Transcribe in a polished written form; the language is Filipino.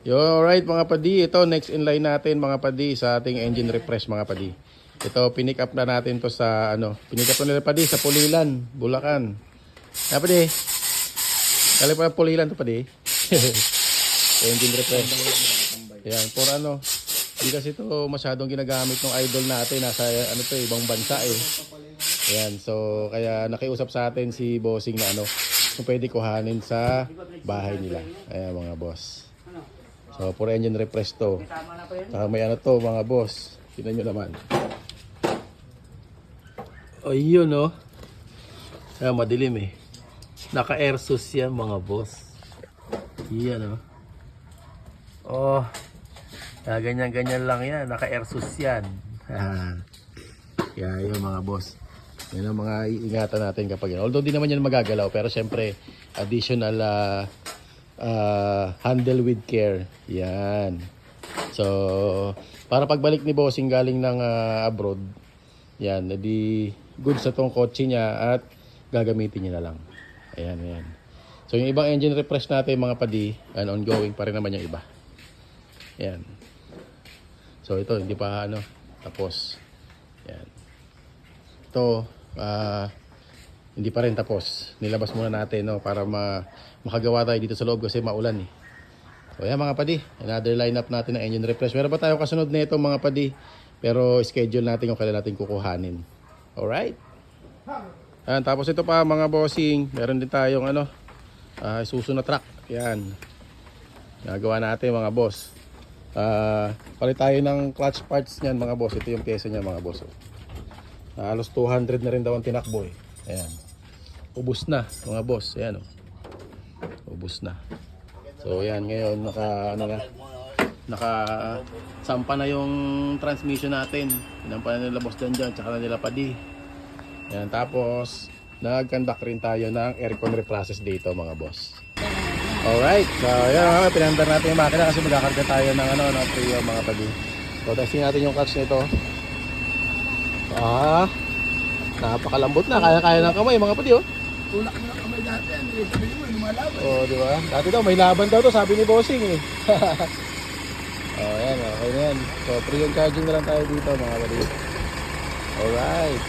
Yo, alright mga padi, ito next in line natin mga padi sa ating engine refresh mga padi. Ito pinick up na natin to sa pinick up na nila padi sa Pulilan, Bulacan. Padi. Kali pa Pulilan to padi. Engine refresh. Yan, for hindi kasi ito masyadong ginagamit ng idol natin, nasa ibang bansa eh. Yan, so kaya nakiusap sa atin si bossing na kung pwede kuhanin sa bahay nila. Ayan mga boss. So, puro engine refresh to. Saka may to mga boss. Tignan nyo naman. O yun madilim eh. Naka airsus yan mga boss. Yan ganyan-ganyan lang yan. Naka airsus yan. Kaya yun mga boss. Yan ang mga iingatan natin kapag yan. Although di naman yan magagalaw. Pero syempre additional handle with care. Yan. So, para pagbalik ni bossing galing ng abroad, yan, edi good sa tong kotse niya at gagamitin niya na lang. Ayan. So, yung ibang engine refresh natin mga padi, ongoing pa rin naman yung iba. Yan. So, ito, hindi pa tapos. Yan. Ito, hindi pa rin tapos. Nilabas muna natin para makagawa tayo dito sa loob kasi maulan eh. So yan mga padi, another lineup natin ng engine refresh. Meron pa tayo kasunod nito mga padi, pero schedule natin kung kailan natin kukuhanin. Alright. Tapos ito pa mga bossing, meron din tayong Isuzu na truck. Yan. Nagawa natin mga boss. Palit tayo ng clutch parts niyan mga boss. Ito yung pyesa niya mga boss. Halos 200 na rin daw ang tinakbo eh. Ayan. Ubus na mga boss. Ayan ubus na. So ayan ngayon nakasampa na yung transmission natin. Pinampa na nila boss dyan tsaka na nila padi. Ayan, tapos nag-conduct rin tayo ng aircon reprocess dito mga boss. Alright, so ayan pinandar natin yung makina kasi magkakarga tayo ng Prio mga padi. So testing natin yung clutch nito. Napakalambot na, kaya-kaya ng kamay mga padi Tulak mo na kamay dati yan eh. Sabi mo, lumalaban. Di ba? Dati daw may laban daw to, sabi ni bossing eh. Ayan, okay na yan. So, pre-charging na lang tayo dito mga padi. Alright.